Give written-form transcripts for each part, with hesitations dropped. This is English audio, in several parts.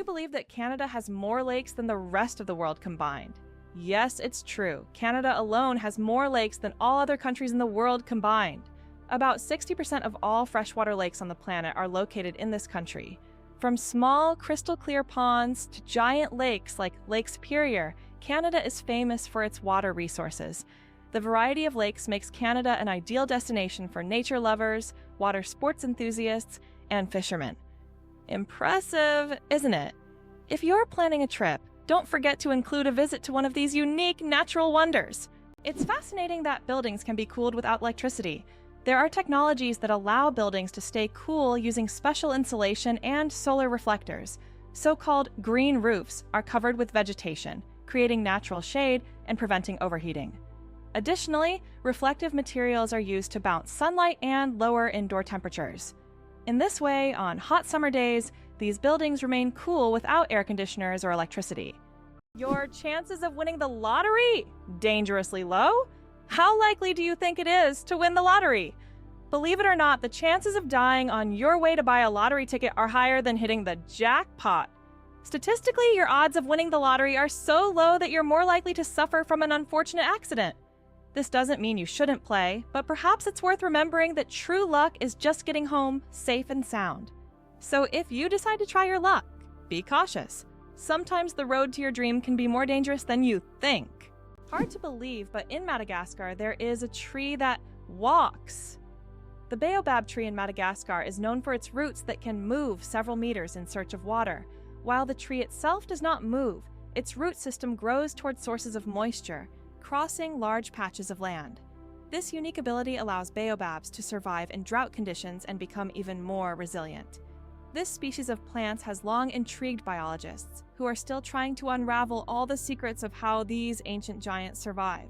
believe that Canada has more lakes than the rest of the world combined? Yes, it's true. Canada alone has more lakes than all other countries in the world combined. About 60% of all freshwater lakes on the planet are located in this country. From small, crystal-clear ponds to giant lakes like Lake Superior, Canada is famous for its water resources. The variety of lakes makes Canada an ideal destination for nature lovers, water sports enthusiasts, and fishermen. Impressive, isn't it? If you're planning a trip, don't forget to include a visit to one of these unique natural wonders. It's fascinating that buildings can be cooled without electricity. There are technologies that allow buildings to stay cool using special insulation and solar reflectors. So-called green roofs are covered with vegetation, creating natural shade and preventing overheating. Additionally, reflective materials are used to bounce sunlight and lower indoor temperatures. In this way, on hot summer days, these buildings remain cool without air conditioners or electricity. Your chances of winning the lottery? Dangerously low? How likely do you think it is to win the lottery? Believe it or not, the chances of dying on your way to buy a lottery ticket are higher than hitting the jackpot. Statistically, your odds of winning the lottery are so low that you're more likely to suffer from an unfortunate accident. This doesn't mean you shouldn't play, but perhaps it's worth remembering that true luck is just getting home safe and sound. So if you decide to try your luck, be cautious. Sometimes the road to your dream can be more dangerous than you think. Hard to believe, but in Madagascar, there is a tree that walks. The baobab tree in Madagascar is known for its roots that can move several meters in search of water. While the tree itself does not move, its root system grows towards sources of moisture, crossing large patches of land. This unique ability allows baobabs to survive in drought conditions and become even more resilient. This species of plants has long intrigued biologists, who are still trying to unravel all the secrets of how these ancient giants survive.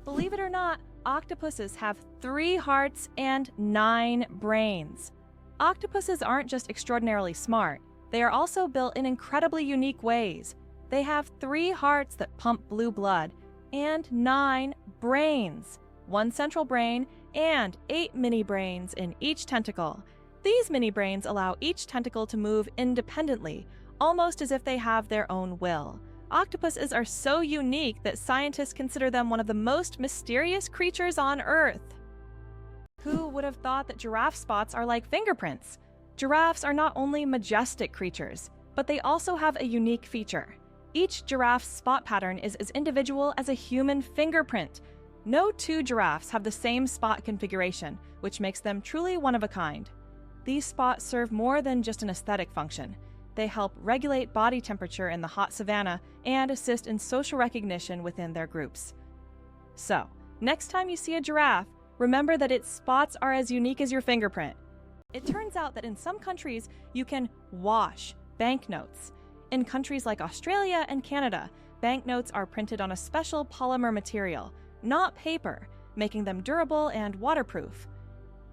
Believe it or not, octopuses have 3 hearts and 9 brains. Octopuses aren't just extraordinarily smart, they are also built in incredibly unique ways. They have 3 hearts that pump blue blood, and 9 brains, 1 central brain, and 8 mini brains in each tentacle. These mini brains allow each tentacle to move independently, almost as if they have their own will. Octopuses are so unique that scientists consider them one of the most mysterious creatures on Earth. Who would have thought that giraffe spots are like fingerprints? Giraffes are not only majestic creatures, but they also have a unique feature. Each giraffe's spot pattern is as individual as a human fingerprint. No 2 giraffes have the same spot configuration, which makes them truly one of a kind. These spots serve more than just an aesthetic function. They help regulate body temperature in the hot savanna and assist in social recognition within their groups. So, next time you see a giraffe, remember that its spots are as unique as your fingerprint. It turns out that in some countries, you can wash banknotes. In countries like Australia and Canada, banknotes are printed on a special polymer material, not paper, making them durable and waterproof.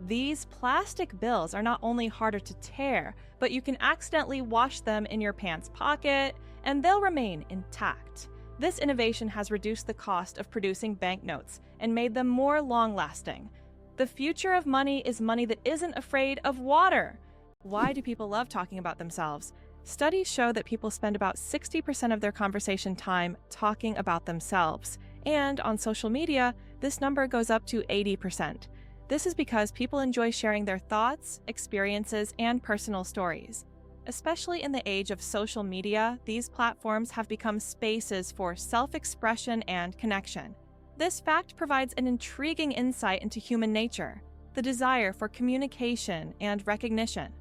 These plastic bills are not only harder to tear, but you can accidentally wash them in your pants pocket, and they'll remain intact. This innovation has reduced the cost of producing banknotes and made them more long-lasting. The future of money is money that isn't afraid of water. Why do people love talking about themselves? Studies show that people spend about 60% of their conversation time talking about themselves, and on social media, this number goes up to 80%. This is because people enjoy sharing their thoughts, experiences, and personal stories. Especially in the age of social media, these platforms have become spaces for self-expression and connection. This fact provides an intriguing insight into human nature, the desire for communication and recognition.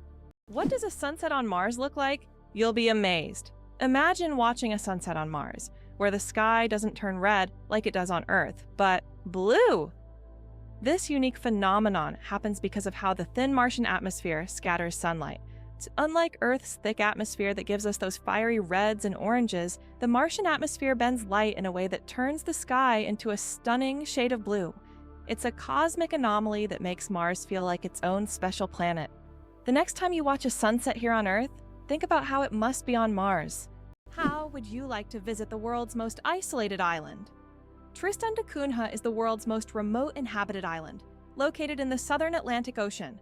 What does a sunset on Mars look like? You'll be amazed. Imagine watching a sunset on Mars, where the sky doesn't turn red like it does on Earth, but blue. This unique phenomenon happens because of how the thin Martian atmosphere scatters sunlight. Unlike Earth's thick atmosphere that gives us those fiery reds and oranges, the Martian atmosphere bends light in a way that turns the sky into a stunning shade of blue. It's a cosmic anomaly that makes Mars feel like its own special planet. The next time you watch a sunset here on Earth, think about how it must be on Mars. How would you like to visit the world's most isolated island? Tristan da Cunha is the world's most remote inhabited island, located in the southern Atlantic Ocean.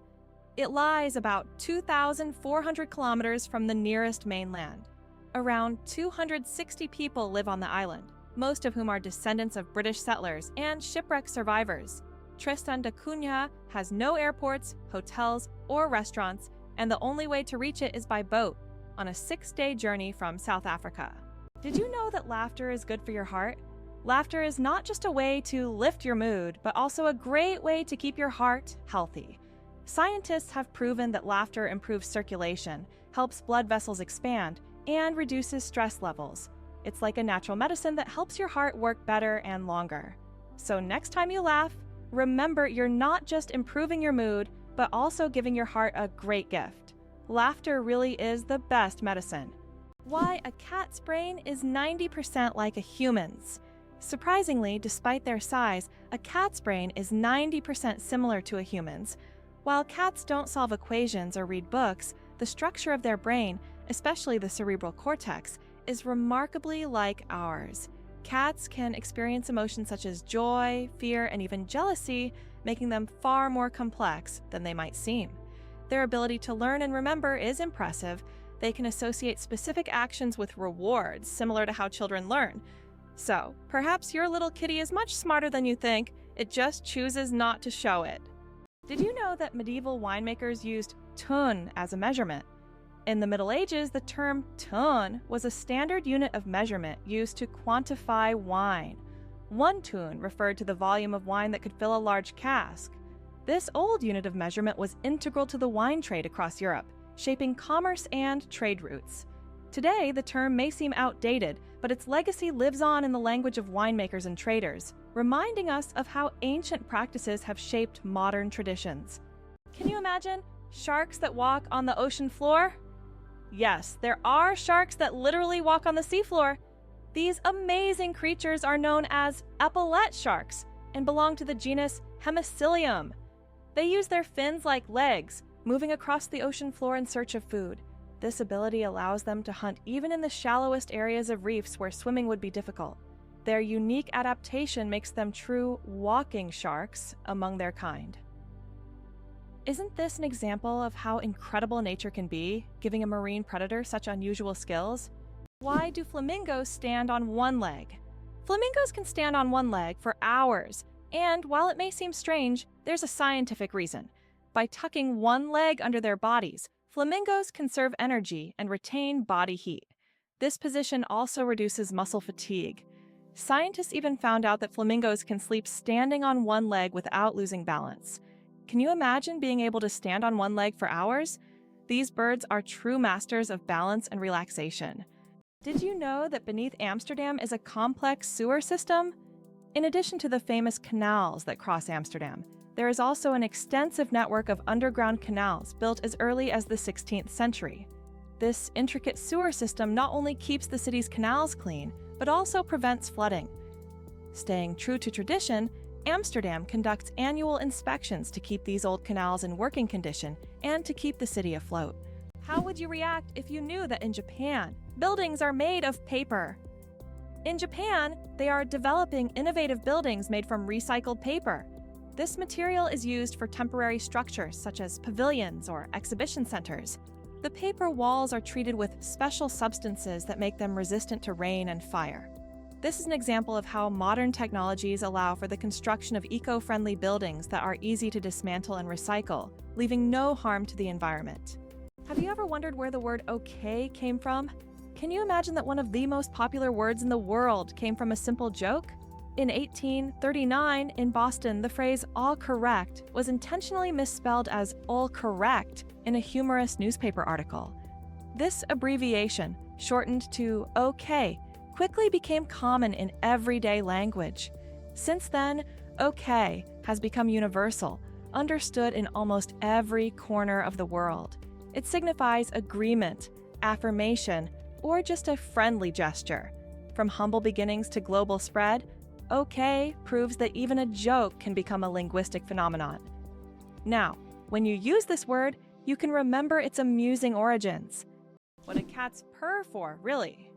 It lies about 2,400 kilometers from the nearest mainland. Around 260 people live on the island, most of whom are descendants of British settlers and shipwreck survivors. Tristan da Cunha has no airports, hotels, or restaurants, and the only way to reach it is by boat, on a 6-day journey from South Africa. Did you know that laughter is good for your heart? Laughter is not just a way to lift your mood, but also a great way to keep your heart healthy. Scientists have proven that laughter improves circulation, helps blood vessels expand, and reduces stress levels. It's like a natural medicine that helps your heart work better and longer. So next time you laugh, remember you're not just improving your mood, but also giving your heart a great gift. Laughter really is the best medicine. Why a cat's brain is 90% like a human's. Surprisingly, despite their size, a cat's brain is 90% similar to a human's. While cats don't solve equations or read books, the structure of their brain, especially the cerebral cortex, is remarkably like ours. Cats can experience emotions such as joy, fear, and even jealousy, making them far more complex than they might seem. Their ability to learn and remember is impressive. They can associate specific actions with rewards, similar to how children learn. So, perhaps your little kitty is much smarter than you think, it just chooses not to show it. Did you know that medieval winemakers used tun as a measurement? In the Middle Ages, the term tun was a standard unit of measurement used to quantify wine. 1 tun referred to the volume of wine that could fill a large cask. This old unit of measurement was integral to the wine trade across Europe, shaping commerce and trade routes. Today, the term may seem outdated, but its legacy lives on in the language of winemakers and traders, reminding us of how ancient practices have shaped modern traditions. Can you imagine sharks that walk on the ocean floor? Yes, there are sharks that literally walk on the seafloor. These amazing creatures are known as epaulette sharks and belong to the genus Hemicillium. They use their fins like legs, moving across the ocean floor in search of food. This ability allows them to hunt even in the shallowest areas of reefs where swimming would be difficult. Their unique adaptation makes them true walking sharks among their kind. Isn't this an example of how incredible nature can be, giving a marine predator such unusual skills? Why do flamingos stand on one leg? Flamingos can stand on one leg for hours, and while it may seem strange, there's a scientific reason. By tucking one leg under their bodies, flamingos conserve energy and retain body heat. This position also reduces muscle fatigue. Scientists even found out that flamingos can sleep standing on one leg without losing balance. Can you imagine being able to stand on one leg for hours? These birds are true masters of balance and relaxation. Did you know that beneath Amsterdam is a complex sewer system? In addition to the famous canals that cross Amsterdam, there is also an extensive network of underground canals built as early as the 16th century. This intricate sewer system not only keeps the city's canals clean, but also prevents flooding. Staying true to tradition, Amsterdam conducts annual inspections to keep these old canals in working condition and to keep the city afloat. How would you react if you knew that in Japan, buildings are made of paper? In Japan, they are developing innovative buildings made from recycled paper. This material is used for temporary structures such as pavilions or exhibition centers. The paper walls are treated with special substances that make them resistant to rain and fire. This is an example of how modern technologies allow for the construction of eco-friendly buildings that are easy to dismantle and recycle, leaving no harm to the environment. Have you ever wondered where the word okay came from? Can you imagine that one of the most popular words in the world came from a simple joke? In 1839, in Boston, the phrase all correct was intentionally misspelled as all correct in a humorous newspaper article. This abbreviation, shortened to OK, quickly became common in everyday language. Since then, OK has become universal, understood in almost every corner of the world. It signifies agreement, affirmation, or just a friendly gesture. From humble beginnings to global spread, OK proves that even a joke can become a linguistic phenomenon. Now, when you use this word, you can remember its amusing origins. What do cats purr for, really?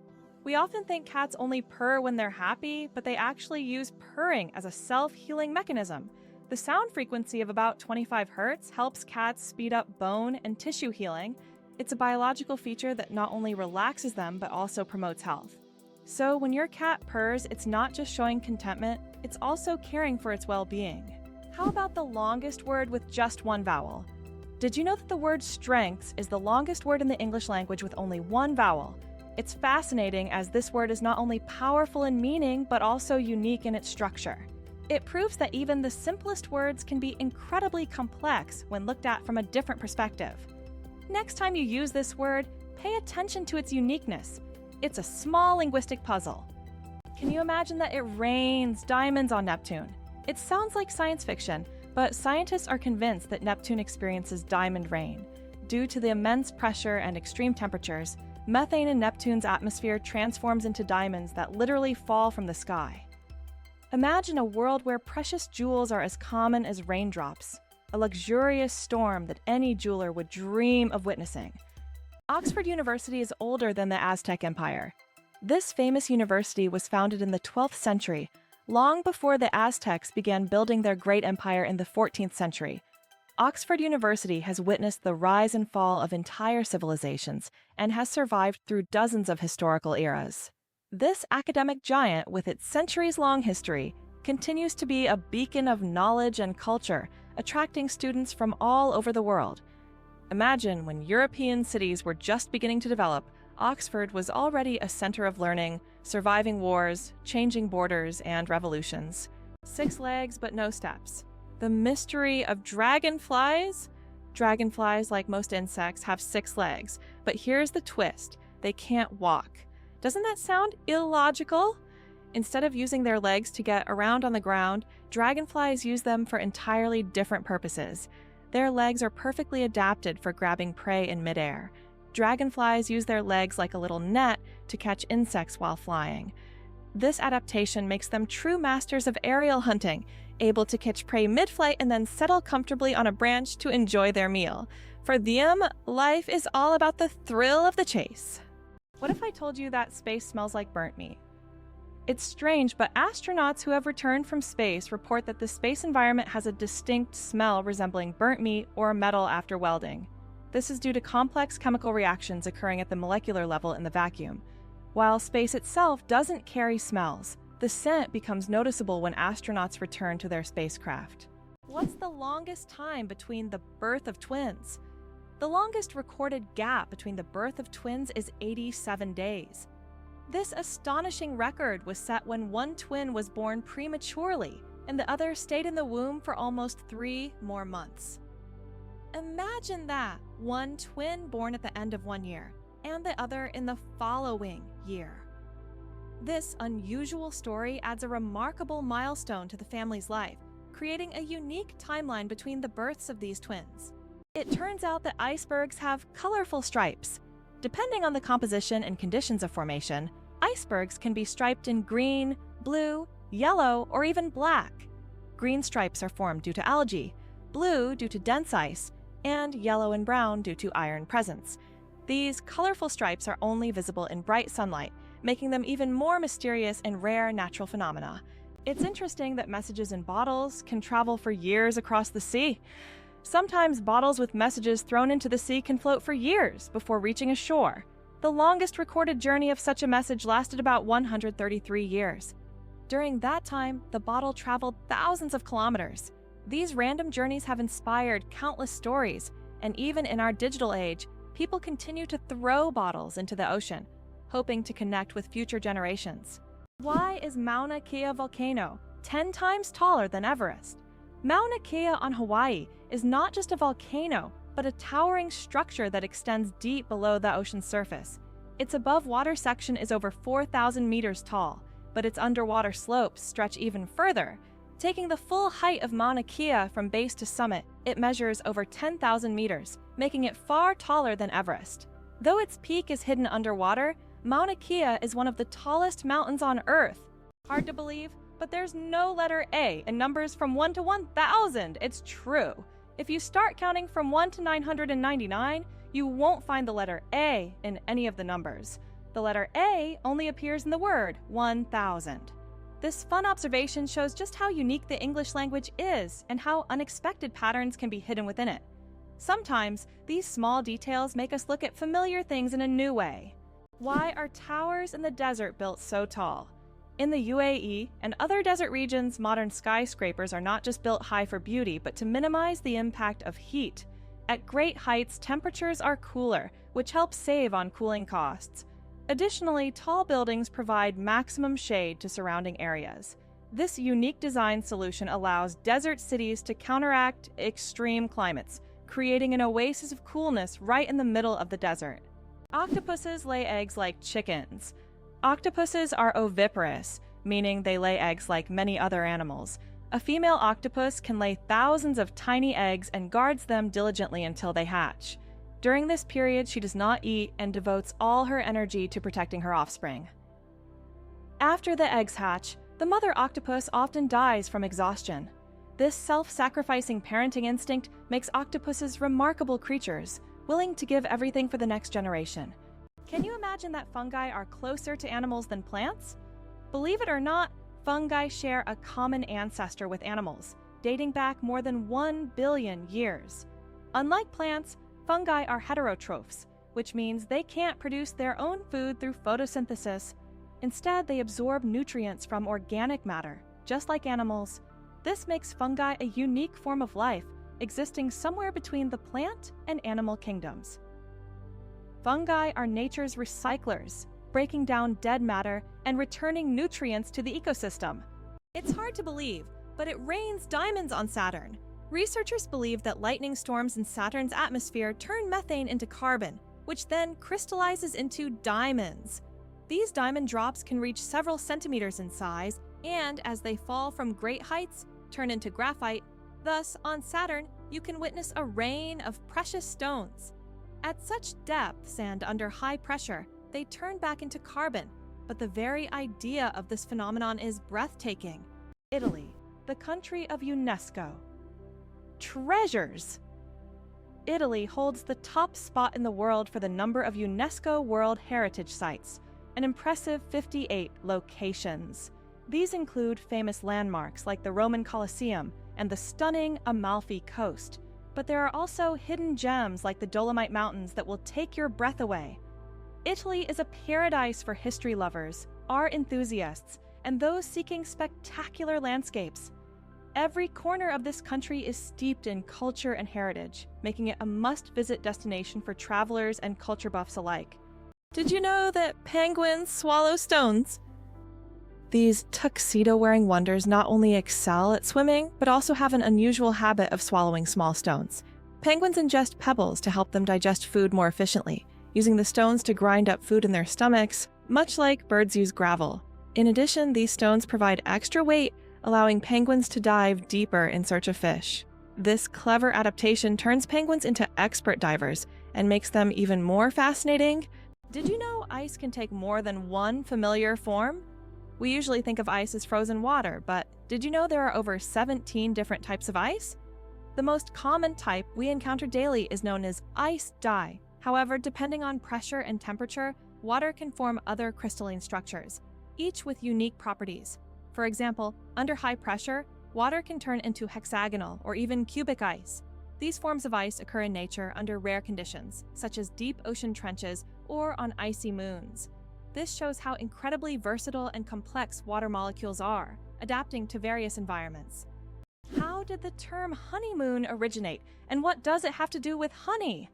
We often think cats only purr when they're happy, but they actually use purring as a self-healing mechanism. The sound frequency of about 25 Hz helps cats speed up bone and tissue healing, It's a biological feature that not only relaxes them but also promotes health. So when your cat purrs, it's not just showing contentment, it's also caring for its well-being. How about the longest word with just one vowel? Did you know that the word strengths is the longest word in the English language with only one vowel? It's fascinating as this word is not only powerful in meaning but also unique in its structure. It proves that even the simplest words can be incredibly complex when looked at from a different perspective. Next time you use this word, pay attention to its uniqueness. It's a small linguistic puzzle. Can you imagine that it rains diamonds on Neptune? It sounds like science fiction, but scientists are convinced that Neptune experiences diamond rain. Due to the immense pressure and extreme temperatures, methane in Neptune's atmosphere transforms into diamonds that literally fall from the sky. Imagine a world where precious jewels are as common as raindrops, a luxurious storm that any jeweler would dream of witnessing. Oxford University is older than the Aztec Empire. This famous university was founded in the 12th century, long before the Aztecs began building their great empire in the 14th century. Oxford University has witnessed the rise and fall of entire civilizations and has survived through dozens of historical eras. This academic giant, with its centuries-long history, continues to be a beacon of knowledge and culture, attracting students from all over the world. Imagine when European cities were just beginning to develop, Oxford was already a center of learning, surviving wars, changing borders, and revolutions. 6 legs but no steps. The mystery of dragonflies? Dragonflies, like most insects, have 6 legs, but here's the twist: they can't walk. Doesn't that sound illogical? Instead of using their legs to get around on the ground, dragonflies use them for entirely different purposes. Their legs are perfectly adapted for grabbing prey in midair. Dragonflies use their legs like a little net to catch insects while flying. This adaptation makes them true masters of aerial hunting, able to catch prey mid-flight and then settle comfortably on a branch to enjoy their meal. For them, life is all about the thrill of the chase. What if I told you that space smells like burnt meat? It's strange, but astronauts who have returned from space report that the space environment has a distinct smell resembling burnt meat or metal after welding. This is due to complex chemical reactions occurring at the molecular level in the vacuum. While space itself doesn't carry smells, the scent becomes noticeable when astronauts return to their spacecraft. What's the longest time between the birth of twins? The longest recorded gap between the birth of twins is 87 days. This astonishing record was set when one twin was born prematurely and the other stayed in the womb for almost 3 more months. Imagine that, one twin born at the end of one year and the other in the following year. This unusual story adds a remarkable milestone to the family's life, creating a unique timeline between the births of these twins. It turns out that icebergs have colorful stripes. Depending on the composition and conditions of formation, icebergs can be striped in green, blue, yellow, or even black. Green stripes are formed due to algae, blue due to dense ice, and yellow and brown due to iron presence. These colorful stripes are only visible in bright sunlight, making them even more mysterious and rare natural phenomena. It's interesting that messages in bottles can travel for years across the sea. Sometimes bottles with messages thrown into the sea can float for years before reaching a shore. The longest recorded journey of such a message lasted about 133 years. During that time, the bottle traveled thousands of kilometers. These random journeys have inspired countless stories, and even in our digital age, people continue to throw bottles into the ocean, hoping to connect with future generations. Why is Mauna Kea volcano 10 times taller than Everest? Mauna Kea on Hawaii is not just a volcano, but a towering structure that extends deep below the ocean's surface. Its above-water section is over 4,000 meters tall, but its underwater slopes stretch even further. Taking the full height of Mauna Kea from base to summit, it measures over 10,000 meters, making it far taller than Everest. Though its peak is hidden underwater, Mauna Kea is one of the tallest mountains on Earth. Hard to believe, but there's no letter A in numbers from 1 to 1,000. It's true. If you start counting from 1 to 999, you won't find the letter A in any of the numbers. The letter A only appears in the word 1,000. This fun observation shows just how unique the English language is and how unexpected patterns can be hidden within it. Sometimes, these small details make us look at familiar things in a new way. Why are towers in the desert built so tall? In the UAE and other desert regions, modern skyscrapers are not just built high for beauty, but to minimize the impact of heat. At great heights, temperatures are cooler, which helps save on cooling costs. Additionally, tall buildings provide maximum shade to surrounding areas. This unique design solution allows desert cities to counteract extreme climates, creating an oasis of coolness right in the middle of the desert. Octopuses lay eggs like chickens. Octopuses are oviparous, meaning they lay eggs like many other animals. A female octopus can lay thousands of tiny eggs and guards them diligently until they hatch. During this period, she does not eat and devotes all her energy to protecting her offspring. After the eggs hatch, the mother octopus often dies from exhaustion. This self-sacrificing parenting instinct makes octopuses remarkable creatures, willing to give everything for the next generation. Can you imagine that fungi are closer to animals than plants? Believe it or not, fungi share a common ancestor with animals, dating back more than 1 billion years. Unlike plants, fungi are heterotrophs, which means they can't produce their own food through photosynthesis. Instead, they absorb nutrients from organic matter, just like animals. This makes fungi a unique form of life, existing somewhere between the plant and animal kingdoms. Fungi are nature's recyclers, breaking down dead matter and returning nutrients to the ecosystem. It's hard to believe, but it rains diamonds on Saturn. Researchers believe that lightning storms in Saturn's atmosphere turn methane into carbon, which then crystallizes into diamonds. These diamond drops can reach several centimeters in size, and as they fall from great heights, turn into graphite. Thus, on Saturn, you can witness a rain of precious stones. At such depths and under high pressure, they turn back into carbon, but the very idea of this phenomenon is breathtaking. Italy, the country of UNESCO. Treasures! Italy holds the top spot in the world for the number of UNESCO World Heritage Sites, an impressive 58 locations. These include famous landmarks like the Roman Colosseum and the stunning Amalfi Coast, but there are also hidden gems like the Dolomite Mountains that will take your breath away. Italy is a paradise for history lovers, art enthusiasts, and those seeking spectacular landscapes. Every corner of this country is steeped in culture and heritage, making it a must-visit destination for travelers and culture buffs alike. Did you know that penguins swallow stones? These tuxedo-wearing wonders not only excel at swimming, but also have an unusual habit of swallowing small stones. Penguins ingest pebbles to help them digest food more efficiently, using the stones to grind up food in their stomachs, much like birds use gravel. In addition, these stones provide extra weight, allowing penguins to dive deeper in search of fish. This clever adaptation turns penguins into expert divers and makes them even more fascinating. Did you know ice can take more than one familiar form? We usually think of ice as frozen water, but did you know there are over 17 different types of ice? The most common type we encounter daily is known as ice dye. However, depending on pressure and temperature, water can form other crystalline structures, each with unique properties. For example, under high pressure, water can turn into hexagonal or even cubic ice. These forms of ice occur in nature under rare conditions, such as deep ocean trenches or on icy moons. This shows how incredibly versatile and complex water molecules are, adapting to various environments. How did the term honeymoon originate, and what does it have to do with honey?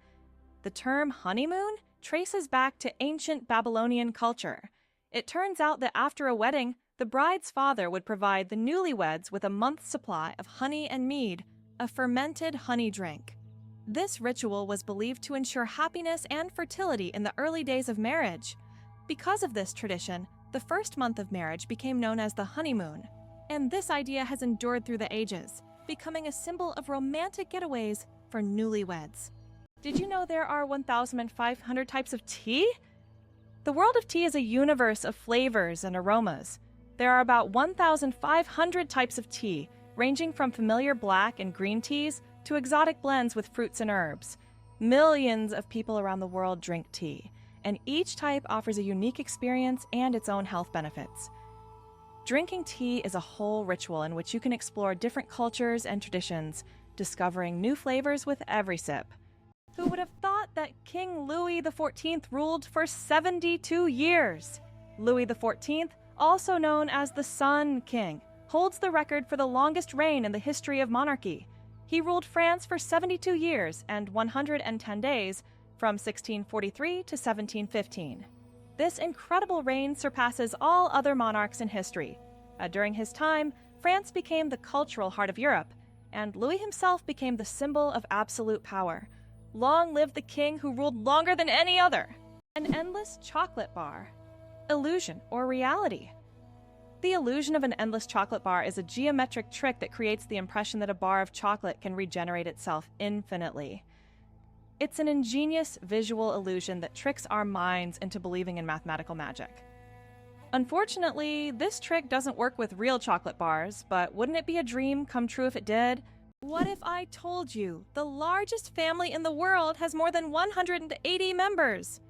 The term honeymoon traces back to ancient Babylonian culture. It turns out that after a wedding, the bride's father would provide the newlyweds with a month's supply of honey and mead, a fermented honey drink. This ritual was believed to ensure happiness and fertility in the early days of marriage. Because of this tradition, the first month of marriage became known as the honeymoon, and this idea has endured through the ages, becoming a symbol of romantic getaways for newlyweds. Did you know there are 1,500 types of tea? The world of tea is a universe of flavors and aromas. There are about 1,500 types of tea, ranging from familiar black and green teas to exotic blends with fruits and herbs. Millions of people around the world drink tea, and each type offers a unique experience and its own health benefits. Drinking tea is a whole ritual in which you can explore different cultures and traditions, discovering new flavors with every sip. Who would have thought that King Louis the Fourteenth ruled for 72 years? Louis the Fourteenth, also known as the Sun King, holds the record for the longest reign in the history of monarchy. He ruled France for 72 years and 110 days from 1643 to 1715. This incredible reign surpasses all other monarchs in history. During his time, France became the cultural heart of Europe, and Louis himself became the symbol of absolute power. Long live the king who ruled longer than any other! An endless chocolate bar. Illusion or reality? The illusion of an endless chocolate bar is a geometric trick that creates the impression that a bar of chocolate can regenerate itself infinitely. It's an ingenious visual illusion that tricks our minds into believing in mathematical magic. Unfortunately, this trick doesn't work with real chocolate bars, but wouldn't it be a dream come true if it did? What if I told you the largest family in the world has more than 180 members?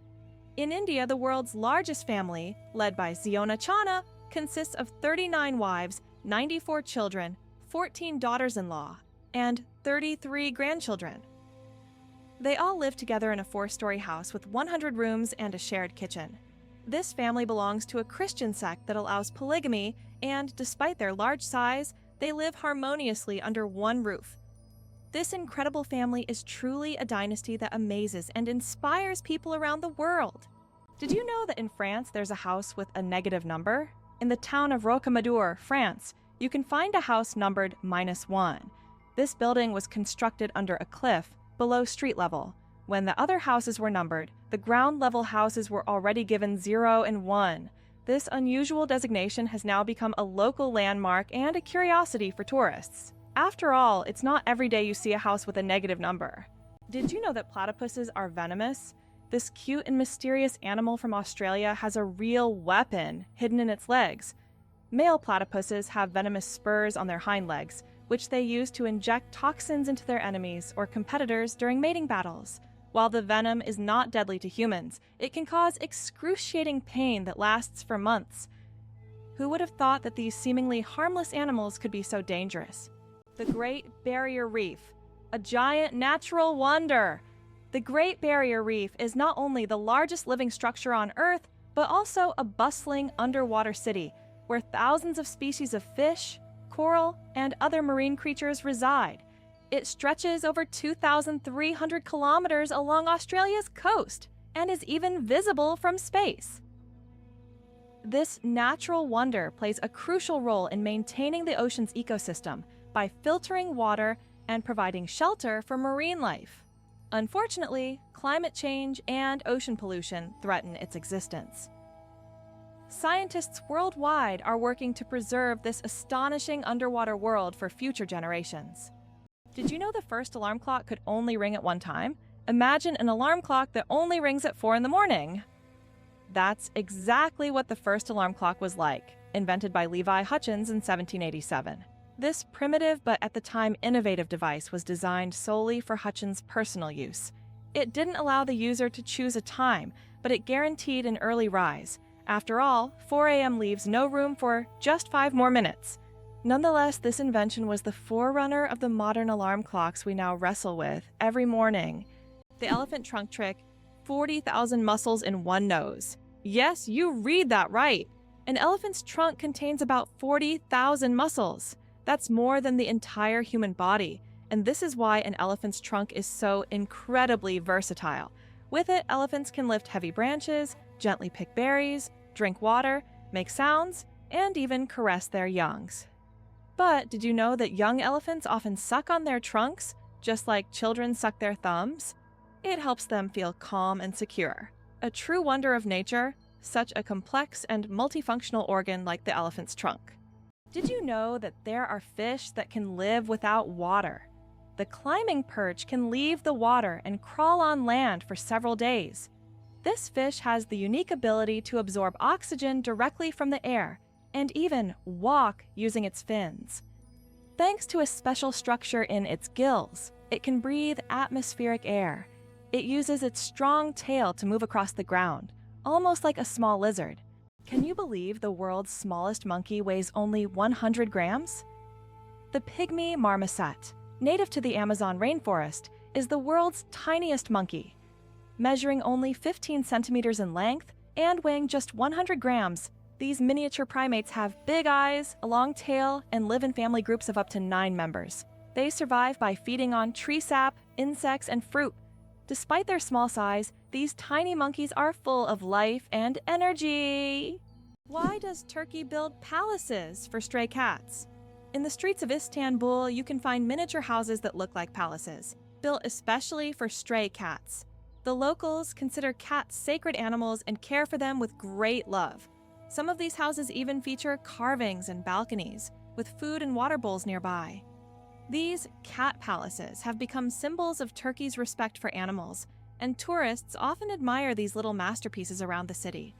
In India, the world's largest family, led by Ziona Chana, consists of 39 wives, 94 children, 14 daughters-in-law, and 33 grandchildren. They all live together in a 4-story house with 100 rooms and a shared kitchen. This family belongs to a Christian sect that allows polygamy, and despite their large size, they live harmoniously under one roof. This incredible family is truly a dynasty that amazes and inspires people around the world. Did you know that in France there's a house with a negative number? In the town of Rocamadour, France, you can find a house numbered -1. This building was constructed under a cliff below street level. When the other houses were numbered, the ground level houses were already given 0 and 1. This unusual designation has now become a local landmark and a curiosity for tourists. After all, it's not every day you see a house with a negative number. Did you know that platypuses are venomous? This cute and mysterious animal from Australia has a real weapon hidden in its legs. Male platypuses have venomous spurs on their hind legs, which they use to inject toxins into their enemies or competitors during mating battles. While the venom is not deadly to humans, it can cause excruciating pain that lasts for months. Who would have thought that these seemingly harmless animals could be so dangerous? The Great Barrier Reef, a giant natural wonder. The Great Barrier Reef is not only the largest living structure on Earth, but also a bustling underwater city where thousands of species of fish, coral, and other marine creatures reside. It stretches over 2,300 kilometers along Australia's coast and is even visible from space. This natural wonder plays a crucial role in maintaining the ocean's ecosystem by filtering water and providing shelter for marine life. Unfortunately, climate change and ocean pollution threaten its existence. Scientists worldwide are working to preserve this astonishing underwater world for future generations. Did you know the first alarm clock could only ring at one time? Imagine an alarm clock that only rings at 4 in the morning. That's exactly what the first alarm clock was like, invented by Levi Hutchins in 1787. This primitive but at the time innovative device was designed solely for Hutchins' personal use. It didn't allow the user to choose a time, but it guaranteed an early rise. After all, 4 a.m. leaves no room for just 5 more minutes. Nonetheless, this invention was the forerunner of the modern alarm clocks we now wrestle with every morning. The elephant trunk trick, 40,000 muscles in one nose. Yes, you read that right. An elephant's trunk contains about 40,000 muscles. That's more than the entire human body, and this is why an elephant's trunk is so incredibly versatile. With it, elephants can lift heavy branches, gently pick berries, drink water, make sounds, and even caress their youngs. But did you know that young elephants often suck on their trunks, just like children suck their thumbs? It helps them feel calm and secure. A true wonder of nature, such a complex and multifunctional organ like the elephant's trunk. Did you know that there are fish that can live without water? The climbing perch can leave the water and crawl on land for several days. This fish has the unique ability to absorb oxygen directly from the air and even walk using its fins. Thanks to a special structure in its gills, it can breathe atmospheric air. It uses its strong tail to move across the ground, almost like a small lizard. Can you believe the world's smallest monkey weighs only 100 grams? The pygmy marmoset, native to the Amazon rainforest, is the world's tiniest monkey. Measuring only 15 centimeters in length and weighing just 100 grams, these miniature primates have big eyes, a long tail, and live in family groups of up to 9 members. They survive by feeding on tree sap, insects, and fruit. Despite their small size, these tiny monkeys are full of life and energy. Why does Turkey build palaces for stray cats? In the streets of Istanbul, you can find miniature houses that look like palaces, built especially for stray cats. The locals consider cats sacred animals and care for them with great love. Some of these houses even feature carvings and balconies, with food and water bowls nearby. These cat palaces have become symbols of Turkey's respect for animals, and tourists often admire these little masterpieces around the city.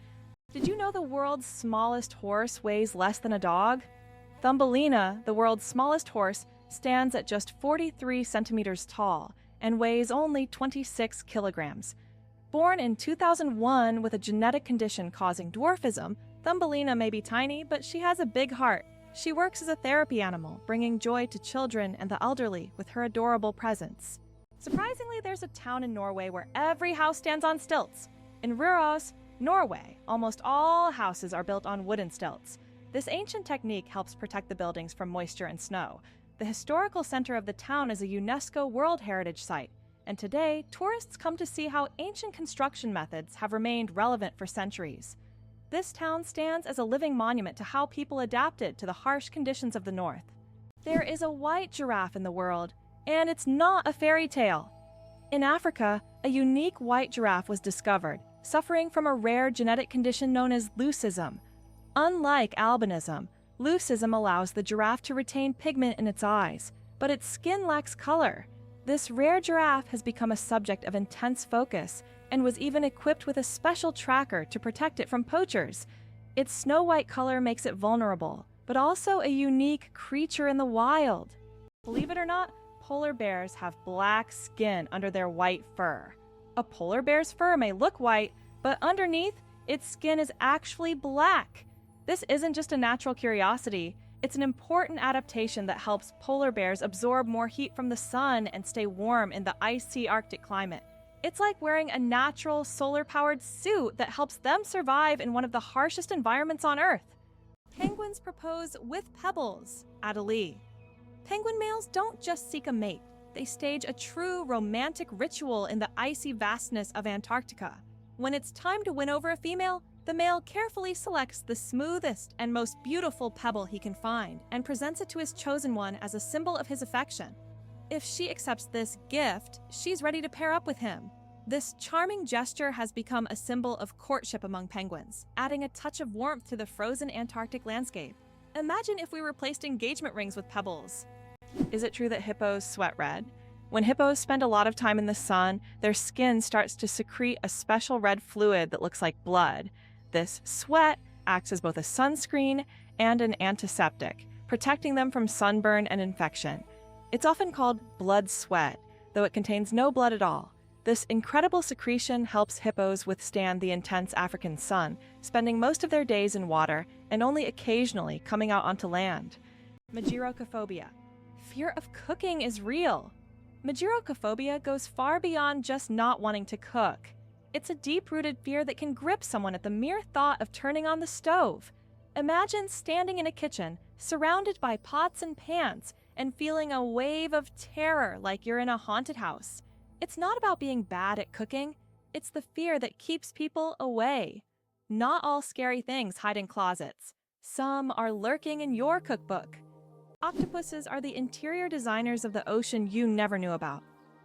Did you know the world's smallest horse weighs less than a dog? Thumbelina, the world's smallest horse, stands at just 43 centimeters tall and weighs only 26 kilograms. Born in 2001 with a genetic condition causing dwarfism, Thumbelina may be tiny, but she has a big heart. She works as a therapy animal, bringing joy to children and the elderly with her adorable presence. Surprisingly, there's a town in Norway where every house stands on stilts. In Røros, Norway, almost all houses are built on wooden stilts. This ancient technique helps protect the buildings from moisture and snow. The historical center of the town is a UNESCO World Heritage Site, and today, tourists come to see how ancient construction methods have remained relevant for centuries. This town stands as a living monument to how people adapted to the harsh conditions of the north. There is a white giraffe in the world, and it's not a fairy tale. In Africa, a unique white giraffe was discovered, suffering from a rare genetic condition known as leucism. Unlike albinism, leucism allows the giraffe to retain pigment in its eyes, but its skin lacks color. This rare giraffe has become a subject of intense focus and was even equipped with a special tracker to protect it from poachers. Its snow-white color makes it vulnerable, but also a unique creature in the wild. Believe it or not, polar bears have black skin under their white fur. A polar bear's fur may look white, but underneath, its skin is actually black. This isn't just a natural curiosity, it's an important adaptation that helps polar bears absorb more heat from the sun and stay warm in the icy Arctic climate. It's like wearing a natural solar-powered suit that helps them survive in one of the harshest environments on Earth. Penguins propose with pebbles at a lee. Penguin males don't just seek a mate, they stage a true romantic ritual in the icy vastness of Antarctica. When it's time to win over a female, the male carefully selects the smoothest and most beautiful pebble he can find and presents it to his chosen one as a symbol of his affection. If she accepts this gift, she's ready to pair up with him. This charming gesture has become a symbol of courtship among penguins, adding a touch of warmth to the frozen Antarctic landscape. Imagine if we replaced engagement rings with pebbles. Is it true that hippos sweat red? When hippos spend a lot of time in the sun, their skin starts to secrete a special red fluid that looks like blood. This sweat acts as both a sunscreen and an antiseptic, protecting them from sunburn and infection. It's often called blood sweat, though it contains no blood at all. This incredible secretion helps hippos withstand the intense African sun, spending most of their days in water and only occasionally coming out onto land. Mageirocophobia. Fear of cooking is real. Mageirocophobia goes far beyond just not wanting to cook. It's a deep-rooted fear that can grip someone at the mere thought of turning on the stove. Imagine standing in a kitchen, surrounded by pots and pans, and feeling a wave of terror like you're in a haunted house. It's not about being bad at cooking, it's the fear that keeps people away. Not all scary things hide in closets. Some are lurking in your cookbook. Octopuses are the interior designers of the ocean you never knew about.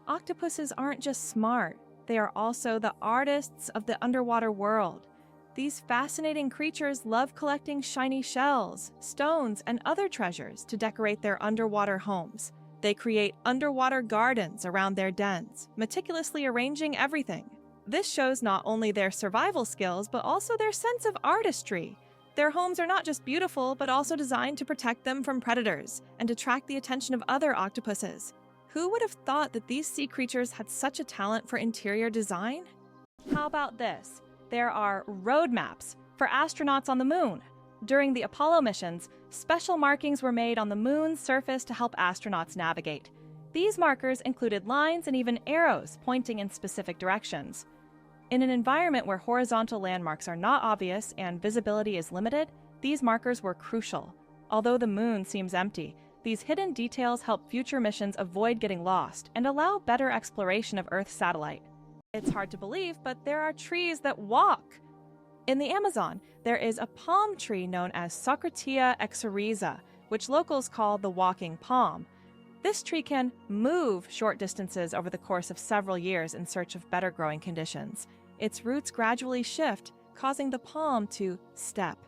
Octopuses aren't just smart, they are also the artists of the underwater world. These fascinating creatures love collecting shiny shells, stones, and other treasures to decorate their underwater homes. They create underwater gardens around their dens, meticulously arranging everything. This shows not only their survival skills, but also their sense of artistry. Their homes are not just beautiful, but also designed to protect them from predators and attract the attention of other octopuses. Who would have thought that these sea creatures had such a talent for interior design? How about this? There are road maps for astronauts on the moon. During the Apollo missions, special markings were made on the moon's surface to help astronauts navigate. These markers included lines and even arrows pointing in specific directions. In an environment where horizontal landmarks are not obvious and visibility is limited, these markers were crucial. Although the moon seems empty, these hidden details help future missions avoid getting lost and allow better exploration of Earth's satellite. It's hard to believe, but there are trees that walk. In the Amazon, there is a palm tree known as Socratia exoriza, which locals call the walking palm. This tree can move short distances over the course of several years in search of better growing conditions. Its roots gradually shift, causing the palm to step.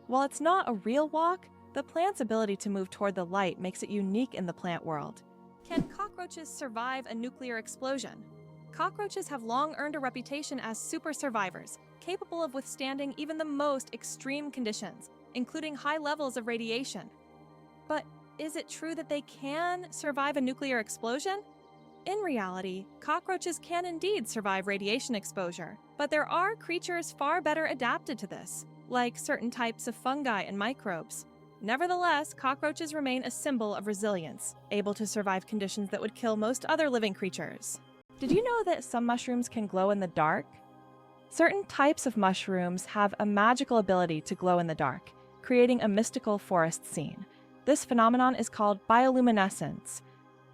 While it's not a real walk, the plant's ability to move toward the light makes it unique in the plant world. Can cockroaches survive a nuclear explosion? Cockroaches have long earned a reputation as super survivors, capable of withstanding even the most extreme conditions, including high levels of radiation. But is it true that they can survive a nuclear explosion? In reality, cockroaches can indeed survive radiation exposure, but there are creatures far better adapted to this, like certain types of fungi and microbes. Nevertheless, cockroaches remain a symbol of resilience, able to survive conditions that would kill most other living creatures. Did you know that some mushrooms can glow in the dark? Certain types of mushrooms have a magical ability to glow in the dark, creating a mystical forest scene. This phenomenon is called bioluminescence.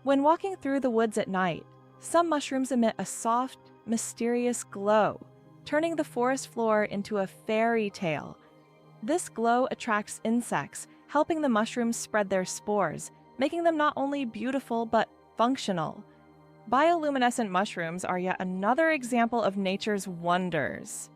When walking through the woods at night, some mushrooms emit a soft, mysterious glow, turning the forest floor into a fairy tale. This glow attracts insects, helping the mushrooms spread their spores, making them not only beautiful but functional. Bioluminescent mushrooms are yet another example of nature's wonders.